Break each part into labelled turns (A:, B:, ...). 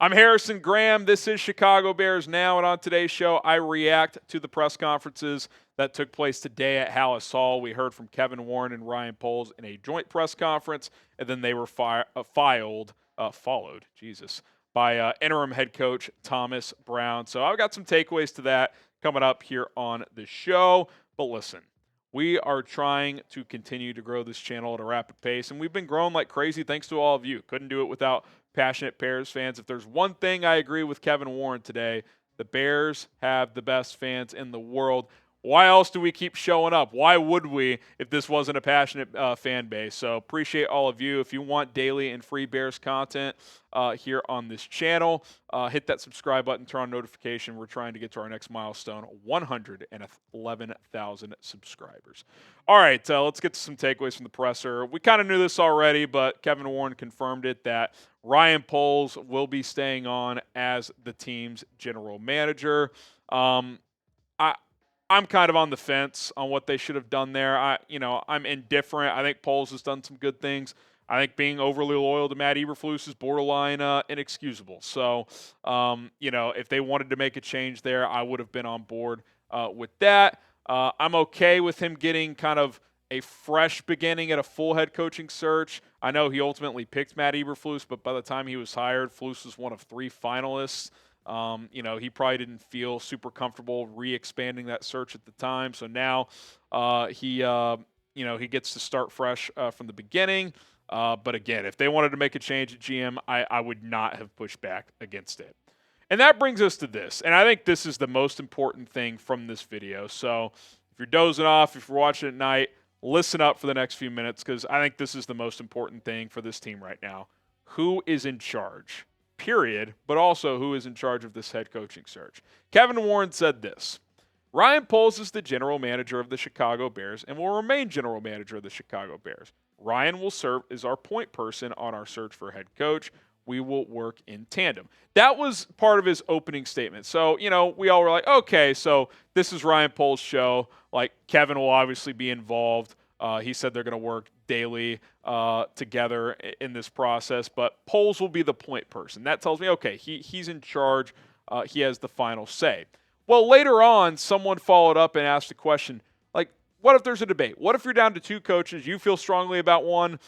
A: I'm Harrison Graham. This is Chicago Bears Now, and on today's show, I react to the press conferences that took place today at Hallis Hall. We heard from Kevin Warren and Ryan Poles in a joint press conference, and then they were followed by interim head coach Thomas Brown. So I've got some takeaways to that coming up here on the show. But listen, we are trying to continue to grow this channel at a rapid pace, and we've been growing like crazy thanks to all of you. Couldn't do it without passionate Bears fans. If there's one thing I agree with Kevin Warren today, the Bears have the best fans in the world. Why else do we keep showing up? Why would we if this wasn't a passionate fan base? So appreciate all of you. If you want daily and free Bears content here on this channel, hit that subscribe button, turn on notification. We're trying to get to our next milestone, 111,000 subscribers. All right, let's get to some takeaways from the presser. We kind of knew this already, but Kevin Warren confirmed it that Ryan Poles will be staying on as the team's general manager. I'm kind of on the fence on what they should have done there. I'm indifferent. I think Poles has done some good things. I think being overly loyal to Matt Eberflus is borderline inexcusable. So, if they wanted to make a change there, I would have been on board with that. I'm okay with him getting kind of a fresh beginning at a full head coaching search. I know he ultimately picked Matt Eberflus, but by the time he was hired, Flus was one of 3 finalists. He probably didn't feel super comfortable re-expanding that search at the time. So now he gets to start fresh from the beginning. But again, if they wanted to make a change at GM, I would not have pushed back against it. And that brings us to this. And I think this is the most important thing from this video. So if you're dozing off, if you're watching at night, listen up for the next few minutes because I think this is the most important thing for this team right now. Who is in charge? Period, but also who is in charge of this head coaching search. Kevin Warren said this: Ryan Poles is the general manager of the Chicago Bears and will remain general manager of the Chicago Bears. Ryan will serve as our point person on our search for head coach. We will work in tandem. That was part of his opening statement. So, we all were like, okay, so this is Ryan Poles' show. Like, Kevin will obviously be involved. He said they're going to work daily together in this process, but Poles will be the point person. That tells me, okay, he's in charge. He has the final say. Well, later on, someone followed up and asked a question, like, what if there's a debate? What if you're down to 2 coaches, you feel strongly about one,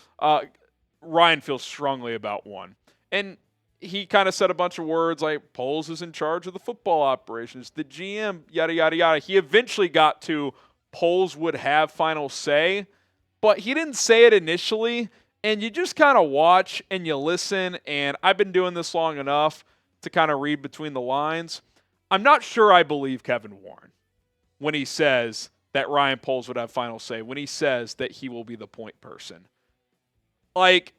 A: Ryan feels strongly about one? And he kind of said a bunch of words like Poles is in charge of the football operations, the GM, yada, yada, yada. He eventually got to Poles would have final say, but he didn't say it initially, and you just kind of watch and you listen, and I've been doing this long enough to kind of read between the lines. I'm not sure I believe Kevin Warren when he says that Ryan Poles would have final say, when he says that he will be the point person. Like,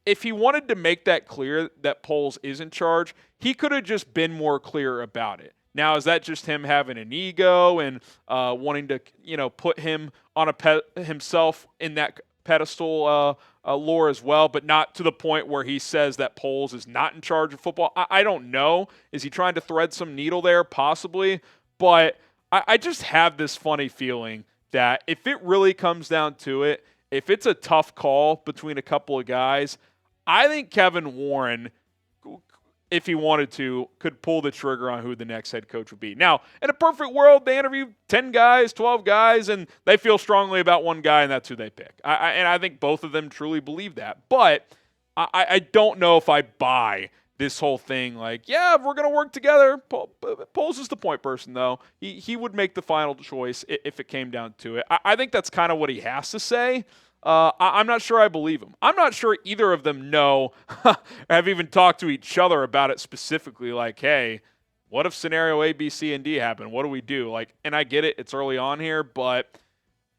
A: if he wanted to make that clear that Poles is in charge, he could have just been more clear about it. Now, is that just him having an ego and wanting to, put him on himself in that pedestal lore as well, but not to the point where he says that Poles is not in charge of football? I don't know. Is he trying to thread some needle there? Possibly. But I just have this funny feeling that if it really comes down to it, if it's a tough call between a couple of guys, I think Kevin Warren, if he wanted to, could pull the trigger on who the next head coach would be. Now, in a perfect world, they interview 10 guys, 12 guys, and they feel strongly about one guy, and that's who they pick. And I think both of them truly believe that. But I don't know if I buy this whole thing like, yeah, we're going to work together. Poles is the point person, though. He would make the final choice if it came down to it. I think that's kind of what he has to say. I'm not sure I believe him. I'm not sure either of them know or have even talked to each other about it specifically. Like, hey, what if scenario A, B, C, and D happen? What do we do? Like, and I get it. It's early on here, but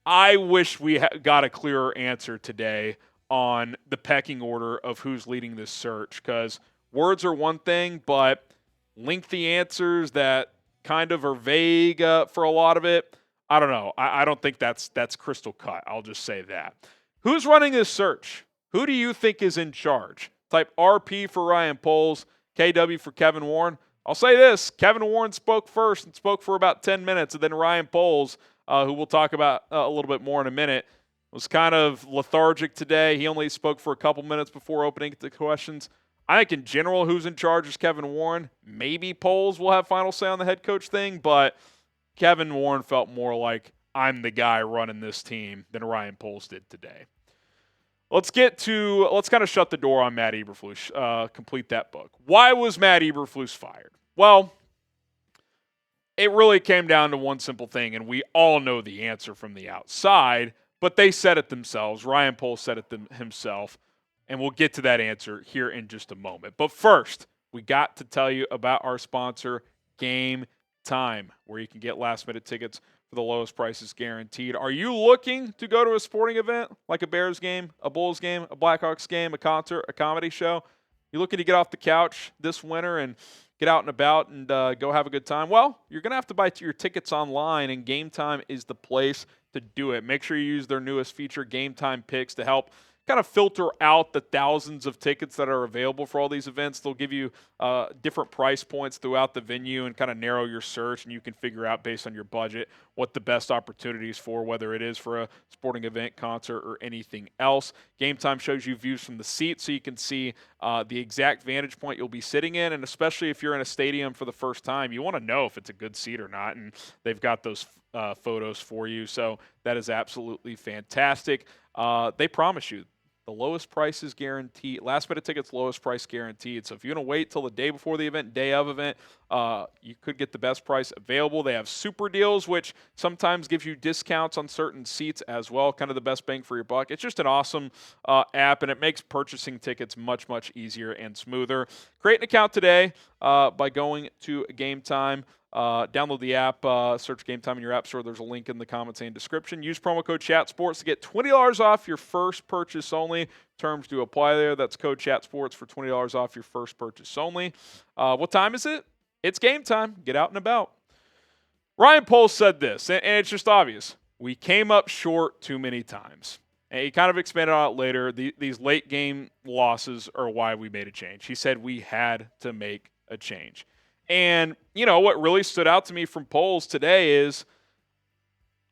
A: I wish we got a clearer answer today on the pecking order of who's leading this search, because words are one thing, but lengthy answers that kind of are vague for a lot of it, I don't know. I don't think that's crystal cut. I'll just say that. Who's running this search? Who do you think is in charge? Type RP for Ryan Poles, KW for Kevin Warren. I'll say this. Kevin Warren spoke first and spoke for about 10 minutes, and then Ryan Poles, who we'll talk about a little bit more in a minute, was kind of lethargic today. He only spoke for a couple minutes before opening the questions. I think in general, who's in charge is Kevin Warren. Maybe Poles will have final say on the head coach thing, but Kevin Warren felt more like I'm the guy running this team than Ryan Poles did today. Let's kind of shut the door on Matt Eberflus, complete that book. Why was Matt Eberflus fired? Well, it really came down to one simple thing, and we all know the answer from the outside, but they said it themselves. Ryan Poles said it himself, and we'll get to that answer here in just a moment. But first, we got to tell you about our sponsor, Game Time, where you can get last-minute tickets for the lowest prices guaranteed. Are you looking to go to a sporting event like a Bears game, a Bulls game, a Blackhawks game, a concert, a comedy show? You looking to get off the couch this winter and get out and about and go have a good time? Well, you're going to have to buy your tickets online, and Game Time is the place to do it. Make sure you use their newest feature, Game Time Picks, to help kind of filter out the thousands of tickets that are available for all these events. They'll give you different price points throughout the venue and kind of narrow your search, and you can figure out based on your budget what the best opportunities for, whether it is for a sporting event, concert, or anything else. Game Time shows you views from the seat so you can see the exact vantage point you'll be sitting in, and especially if you're in a stadium for the first time, you want to know if it's a good seat or not, and they've got those photos for you, so that is absolutely fantastic. They promise you the lowest price is guaranteed. Last minute tickets, lowest price guaranteed. So if you want to wait till the day before the event, day of event, you could get the best price available. They have super deals, which sometimes gives you discounts on certain seats as well, kind of the best bang for your buck. It's just an awesome app, and it makes purchasing tickets much, much easier and smoother. Create an account today by going to Game Time. Download the app, search Game Time in your app store. There's a link in the comments and description. Use promo code ChatSports to get $20 off your first purchase only. Terms do apply there. That's code ChatSports for $20 off your first purchase only. What time is it? It's game time. Get out and about. Ryan Poles said this, and it's just obvious. We came up short too many times. And he kind of expanded on it later. These late game losses are why we made a change. He said we had to make a change. And, you know, what really stood out to me from Poles today is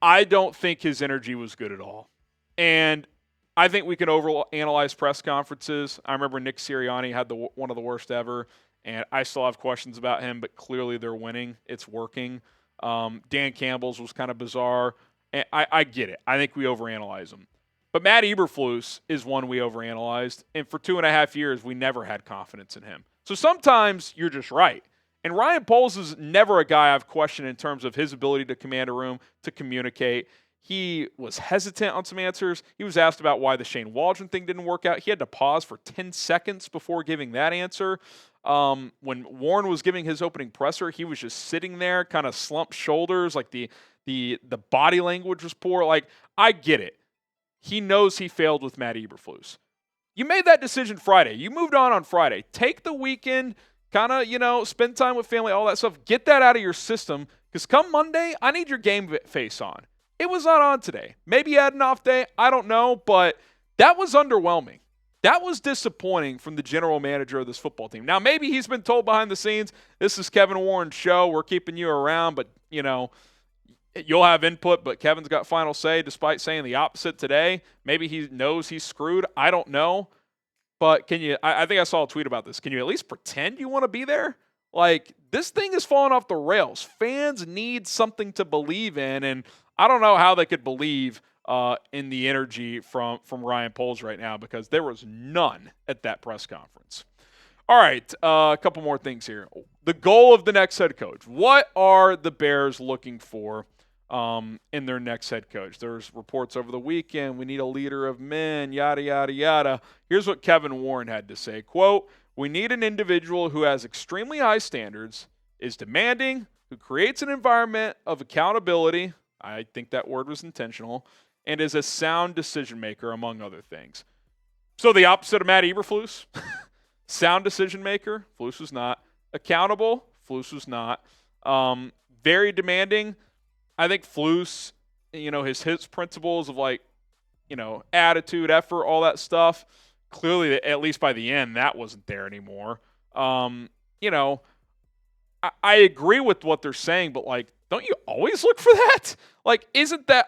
A: I don't think his energy was good at all. And I think we can overanalyze press conferences. I remember Nick Sirianni had one of the worst ever, and I still have questions about him, but clearly they're winning. It's working. Dan Campbell's was kind of bizarre. And I get it. I think we overanalyze him. But Matt Eberflus is one we overanalyzed, and for 2.5 years, we never had confidence in him. So sometimes you're just right. And Ryan Poles is never a guy I've questioned in terms of his ability to command a room, to communicate. He was hesitant on some answers. He was asked about why the Shane Waldron thing didn't work out. He had to pause for 10 seconds before giving that answer. When Warren was giving his opening presser, he was just sitting there, kind of slumped shoulders, like the body language was poor. Like, I get it. He knows he failed with Matt Eberflus. You made that decision Friday. You moved on Friday. Take the weekend, kind of, spend time with family, all that stuff. Get that out of your system, because come Monday, I need your game face on. It was not on today. Maybe you had an off day. I don't know, but that was underwhelming. That was disappointing from the general manager of this football team. Now, maybe he's been told behind the scenes, this is Kevin Warren's show. We're keeping you around, but, you'll have input, but Kevin's got final say despite saying the opposite today. Maybe he knows he's screwed. I don't know. But I think I saw a tweet about this. Can you at least pretend you want to be there? Like, this thing is falling off the rails. Fans need something to believe in, and I don't know how they could believe in the energy from Ryan Poles right now, because there was none at that press conference. All right, a couple more things here. The goal of the next head coach. What are the Bears looking for in their next head coach? There's reports over the weekend, we need a leader of men, yada, yada, yada. Here's what Kevin Warren had to say. Quote, we need an individual who has extremely high standards, is demanding, who creates an environment of accountability, I think that word was intentional, and is a sound decision maker, among other things. So the opposite of Matt Eberflus. Sound decision maker, Flus was not. Accountable, Flus was not. Very demanding. I think Flus, his principles of attitude, effort, all that stuff, clearly, at least by the end, that wasn't there anymore. I agree with what they're saying, but don't you always look for that?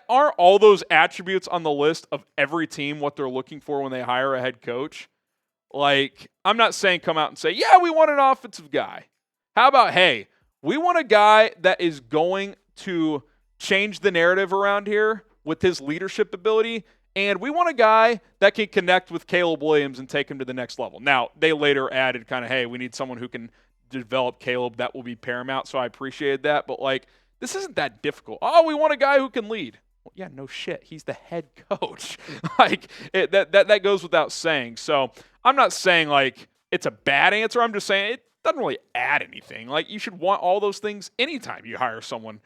A: Aren't all those attributes on the list of every team what they're looking for when they hire a head coach? Like, I'm not saying come out and say, yeah, we want an offensive guy. How about, hey, we want a guy that is going to change the narrative around here with his leadership ability, and we want a guy that can connect with Caleb Williams and take him to the next level. Now, they later added kind of, hey, we need someone who can develop Caleb. That will be paramount, so I appreciated that. But, like, this isn't that difficult. Oh, we want a guy who can lead. Well, yeah, no shit. He's the head coach. Like, that goes without saying. So I'm not saying, like, it's a bad answer. I'm just saying it doesn't really add anything. Like, you should want all those things anytime you hire someone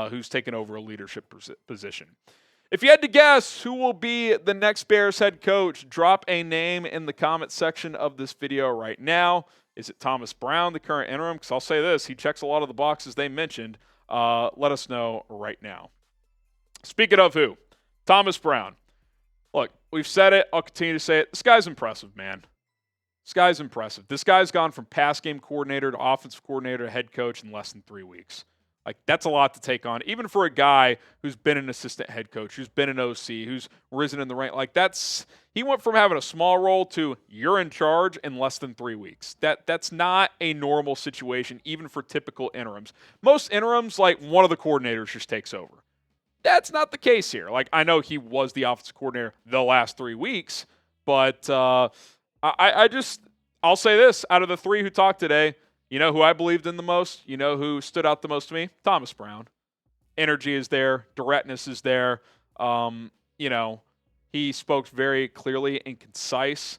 A: who's taken over a leadership position. If you had to guess who will be the next Bears head coach, drop a name in the comment section of this video right now. Is it Thomas Brown, the current interim? Because I'll say this, he checks a lot of the boxes they mentioned. Let us know right now. Speaking of who, Thomas Brown. Look, we've said it. I'll continue to say it. This guy's impressive, man. This guy's impressive. This guy's gone from pass game coordinator to offensive coordinator to head coach in less than 3 weeks. Like, that's a lot to take on, even for a guy who's been an assistant head coach, who's been an OC, who's risen in the rank. Like, he went from having a small role to you're in charge in less than 3 weeks. That's not a normal situation, even for typical interims. Most interims, like, one of the coordinators just takes over. That's not the case here. Like, I know he was the offensive coordinator the last 3 weeks, but I'll say this, out of the 3 who talked today, you know who I believed in the most? You know who stood out the most to me? Thomas Brown. Energy is there. Directness is there. He spoke very clearly and concise,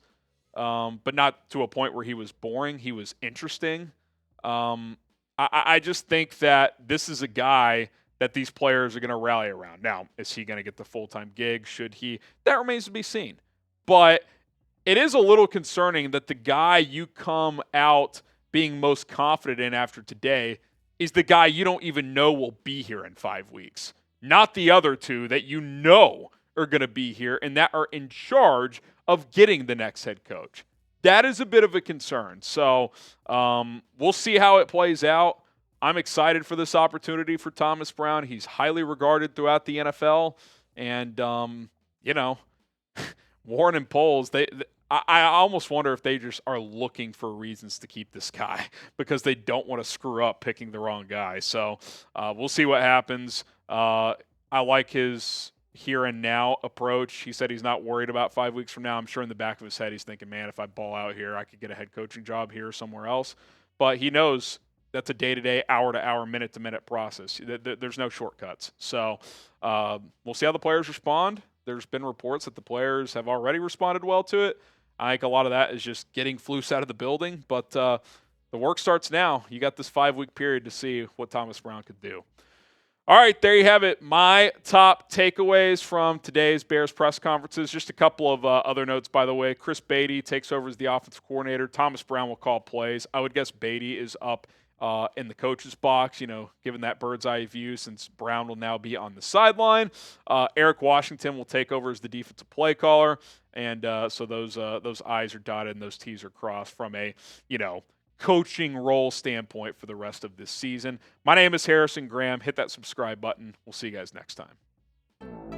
A: but not to a point where he was boring. He was interesting. I just think that this is a guy that these players are going to rally around. Now, is he going to get the full-time gig? Should he? That remains to be seen. But it is a little concerning that the guy you come out being most confident in after today is the guy you don't even know will be here in 5 weeks. Not the other 2 that you know are going to be here and that are in charge of getting the next head coach. That is a bit of a concern. So we'll see how it plays out. I'm excited for this opportunity for Thomas Brown. He's highly regarded throughout the NFL. And, Warren and Poles, I almost wonder if they just are looking for reasons to keep this guy because they don't want to screw up picking the wrong guy. So we'll see what happens. I like his here and now approach. He said he's not worried about 5 weeks from now. I'm sure in the back of his head he's thinking, man, if I ball out here, I could get a head coaching job here or somewhere else. But he knows that's a day-to-day, hour-to-hour, minute-to-minute process. There's no shortcuts. So we'll see how the players respond. There's been reports that the players have already responded well to it. I think a lot of that is just getting Flus out of the building, but the work starts now. You got this 5-week period to see what Thomas Brown could do. All right, there you have it. My top takeaways from today's Bears press conferences. Just a couple of other notes, by the way. Chris Beatty takes over as the offensive coordinator. Thomas Brown will call plays. I would guess Beatty is up in the coach's box, given that bird's eye view, since Brown will now be on the sideline. Eric Washington will take over as the defensive play caller. And so those I's are dotted and those T's are crossed from a, coaching role standpoint for the rest of this season. My name is Harrison Graham. Hit that subscribe button. We'll see you guys next time.